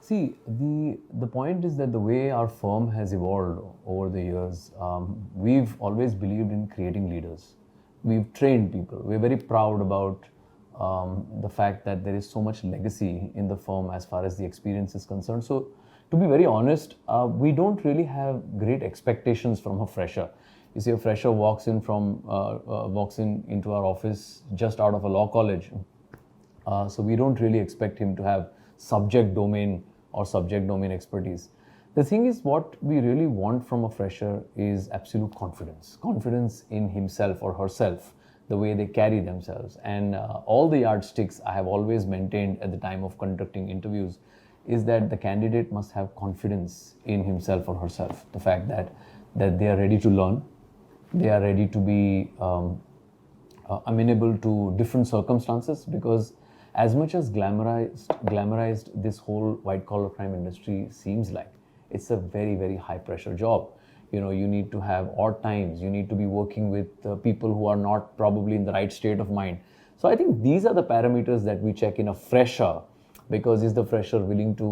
See, the point is that the way our firm has evolved over the years, we've always believed in creating leaders. We've trained people. We're very proud about the fact that there is so much legacy in the firm as far as the experience is concerned. So, to be very honest, we don't really have great expectations from a fresher. You see, a fresher walks in into our office just out of a law college. So we don't really expect him to have subject domain or subject domain expertise. The thing is, what we really want from a fresher is absolute confidence. Confidence in himself or herself, the way they carry themselves. And all the yardsticks I have always maintained at the time of conducting interviews is that the candidate must have confidence in himself or herself. The fact that they are ready to learn, they are ready to be amenable to different circumstances, because as much as glamorized this whole white collar crime industry seems like, it's a very, very high pressure job. You need to have odd times, you need to be working with people who are not probably in the right state of mind. So I think these are the parameters that we check in a fresher, because is the fresher willing to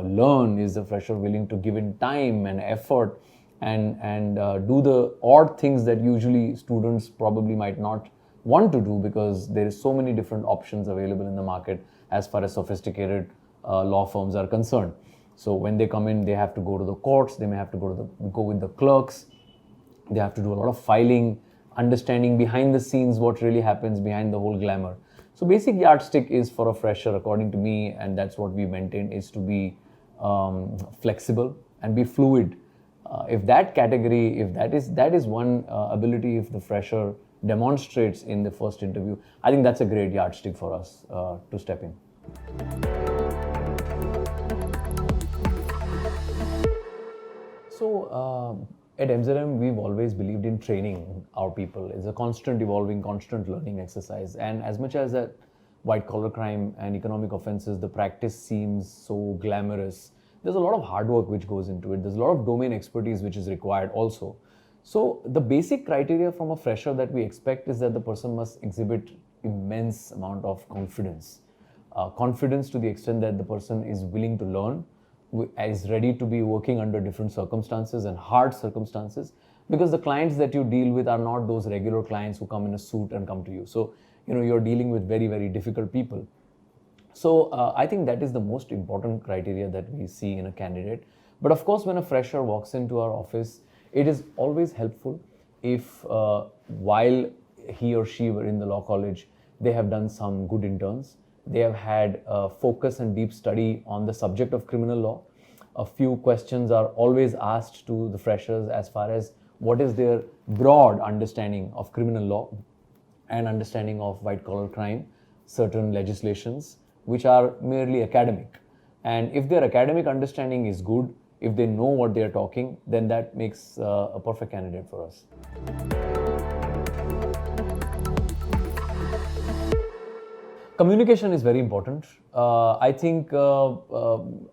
learn, is the fresher willing to give in time and effort and do the odd things that usually students probably might not want to do, because there is so many different options available in the market as far as sophisticated law firms are concerned. So when they come in, they have to go to the courts, they may have to go with the clerks, they have to do a lot of filing, understanding behind the scenes what really happens behind the whole glamour. So basic yardstick is for a fresher, according to me, and that's what we maintain, is to be flexible and be fluid. If that is one ability, if the fresher demonstrates in the first interview, I think that's a great yardstick for us to step in. So at MZM, we've always believed in training our people. It's a constant evolving, constant learning exercise. And as much as that white collar crime and economic offenses, the practice seems so glamorous, there's a lot of hard work which goes into it. There's a lot of domain expertise which is required also. So the basic criteria from a fresher that we expect is that the person must exhibit immense amount of confidence. Confidence to the extent that the person is willing to learn, is ready to be working under different circumstances and hard circumstances, because the clients that you deal with are not those regular clients who come in a suit and come to you. So, you're dealing with very, very difficult people. So I think that is the most important criteria that we see in a candidate. But of course, when a fresher walks into our office, it is always helpful if while he or she were in the law college, they have done some good interns. They have had focus and deep study on the subject of criminal law. A few questions are always asked to the freshers as far as what is their broad understanding of criminal law and understanding of white collar crime, certain legislations which are merely academic. And if their academic understanding is good, if they know what they are talking, then that makes a perfect candidate for us. Communication is very important. I think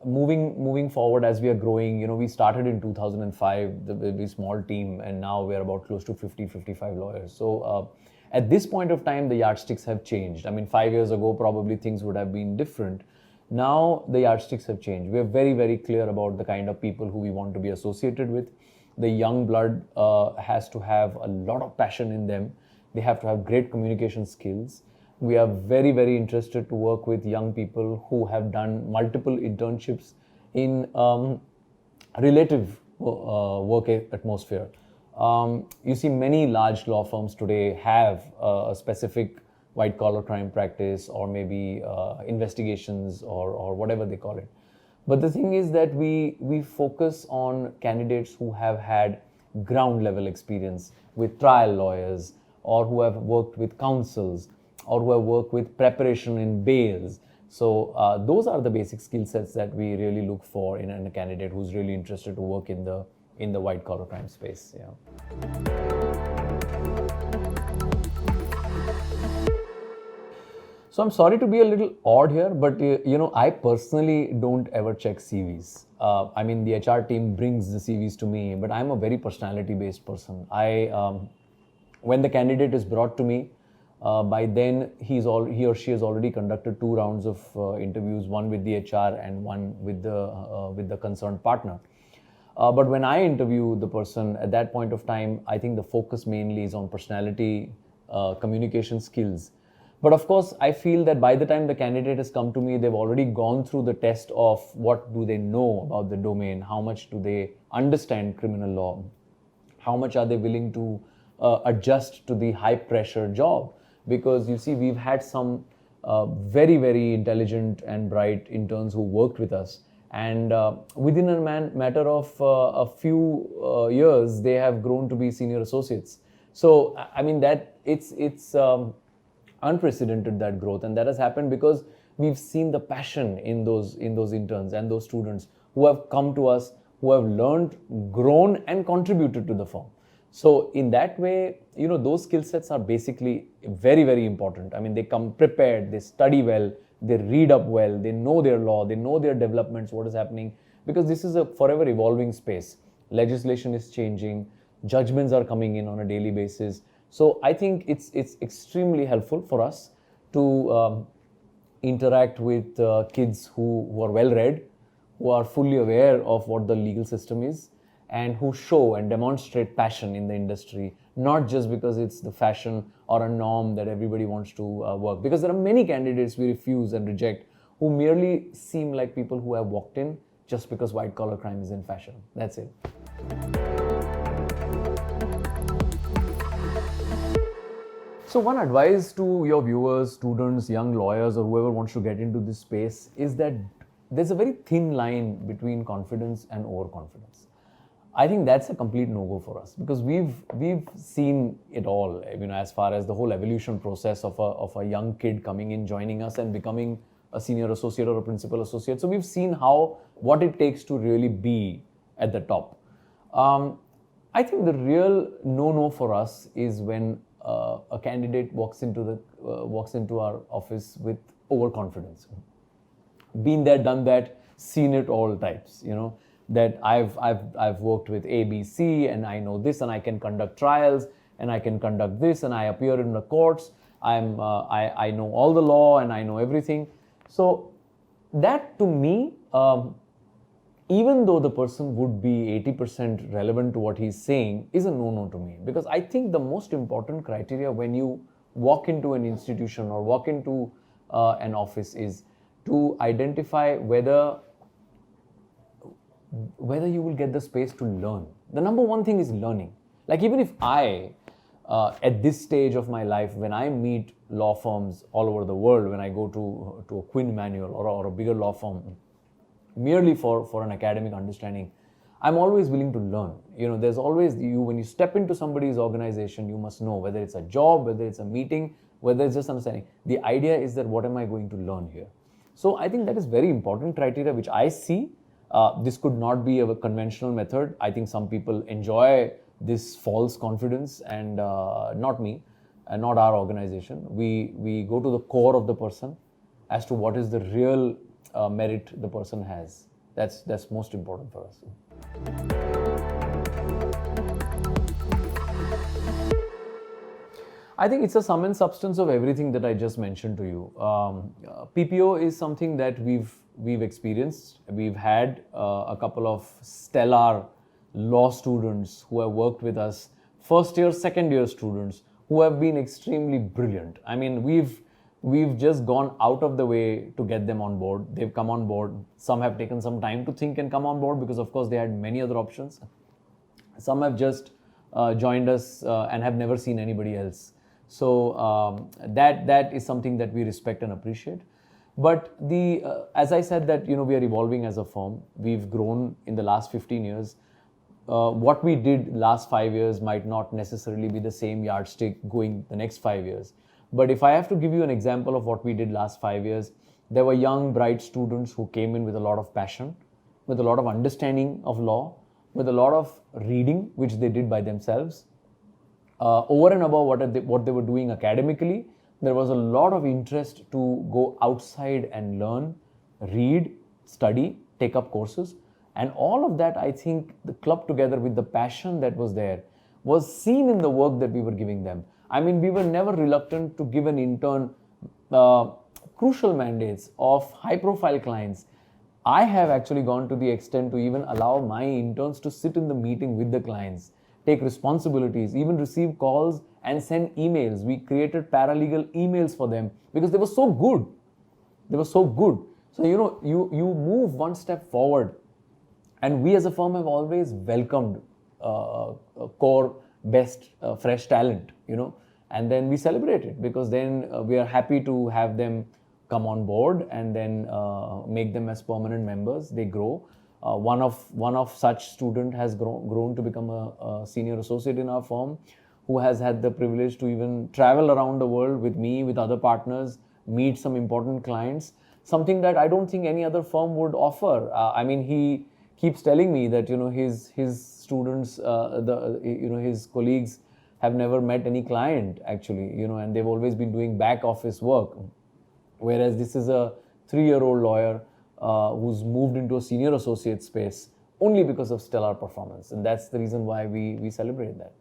moving forward as we are growing, we started in 2005, the very small team, and now we are about close to 55 lawyers. So at this point of time, the yardsticks have changed. I mean, 5 years ago, probably things would have been different. Now the yardsticks have changed. We are very, very clear about the kind of people who we want to be associated with. The young blood has to have a lot of passion in them. They have to have great communication skills. We are very, very interested to work with young people who have done multiple internships in relative work atmosphere. You see, many large law firms today have a specific white collar crime practice, or maybe investigations, or whatever they call it. But the thing is that we focus on candidates who have had ground level experience with trial lawyers, or who have worked with counsels, or who have worked with preparation in bails. So those are the basic skill sets that we really look for in a candidate who's really interested to work in the white collar crime space. Yeah. So I'm sorry to be a little odd here, but I personally don't ever check CVs. I mean, the HR team brings the CVs to me, but I'm a very personality-based person. When the candidate is brought to me, By then, he or she has already conducted 2 rounds of interviews, one with the HR and one with the concerned partner. But when I interview the person at that point of time, I think the focus mainly is on personality, communication skills. But of course, I feel that by the time the candidate has come to me, they've already gone through the test of what do they know about the domain, how much do they understand criminal law, how much are they willing to adjust to the high pressure job. Because you see, we've had some very, very intelligent and bright interns who worked with us. And within a matter of a few years, they have grown to be senior associates. So, I mean, that it's unprecedented, that growth, and that has happened because we've seen the passion in those interns and those students who have come to us, who have learned, grown, and contributed to the firm. So in that way, those skill sets are basically very, very important. I mean, they come prepared, they study well, they read up well, they know their law, they know their developments, what is happening, because this is a forever evolving space. Legislation is changing, judgments are coming in on a daily basis. So I think it's extremely helpful for us to interact with kids who are well read, who are fully aware of what the legal system is, and who show and demonstrate passion in the industry, not just because it's the fashion or a norm that everybody wants to work. Because there are many candidates we refuse and reject who merely seem like people who have walked in just because white collar crime is in fashion. That's it. So one advice to your viewers, students, young lawyers, or whoever wants to get into this space is that there's a very thin line between confidence and overconfidence. I think that's a complete no-go for us because we've seen it all, as far as the whole evolution process of a young kid coming in, joining us and becoming a senior associate or a principal associate. So we've seen what it takes to really be at the top. I think the real no-no for us is when a candidate walks into our office with overconfidence. Been there, done that, seen it all types. That I've worked with ABC and I know this and I can conduct trials and I can conduct this and I appear in the courts. I know all the law and I know everything. So that to me, even though the person would be 80% relevant to what he's saying, is a no-no to me. Because I think the most important criteria when you walk into an institution or walk into an office is to identify whether you will get the space to learn. The number one thing is learning. Like even if I, at this stage of my life, when I meet law firms all over the world, when I go to a Quinn Manual or a bigger law firm, merely for an academic understanding, I'm always willing to learn. There's always when you step into somebody's organization, you must know whether it's a job, whether it's a meeting, whether it's just understanding. The idea is that what am I going to learn here? So I think that is very important criteria, which I see. This could not be a conventional method. I think some people enjoy this false confidence, and not me, and not our organization. We go to the core of the person as to what is the real merit the person has. That's most important for us. I think it's a sum and substance of everything that I just mentioned to you. PPO is something that we've experienced. We've had a couple of stellar law students who have worked with us, first year, second year students who have been extremely brilliant. I mean, we've just gone out of the way to get them on board. They've come on board. Some have taken some time to think and come on board because, of course, they had many other options. Some have just joined us and have never seen anybody else. So that is something that we respect and appreciate. But as I said that, we are evolving as a firm. We've grown in the last 15 years. What we did last 5 years might not necessarily be the same yardstick going the next 5 years. But if I have to give you an example of what we did last 5 years, there were young, bright students who came in with a lot of passion, with a lot of understanding of law, with a lot of reading, which they did by themselves. Over and above what they were doing academically, there was a lot of interest to go outside and learn, read, study, take up courses. And all of that, I think, the club together with the passion that was there was seen in the work that we were giving them. I mean, we were never reluctant to give an intern uh, crucial mandates of high profile clients. I have actually gone to the extent to even allow my interns to sit in the meeting with the clients, take responsibilities, even receive calls and send emails. We created paralegal emails for them because they were so good. They were so good. So, you move one step forward, and we as a firm have always welcomed core best fresh talent, and then we celebrate it, because then we are happy to have them come on board, and then make them as permanent members. They grow. One of such student has grown to become a senior associate in our firm, who has had the privilege to even travel around the world with me, with other partners, meet some important clients, something that I don't think any other firm would offer. I mean, he keeps telling me that his students, his colleagues have never met any client actually, and they've always been doing back office work, whereas this is a 3-year-old lawyer who's moved into a senior associate space only because of stellar performance, and that's the reason why we celebrate that.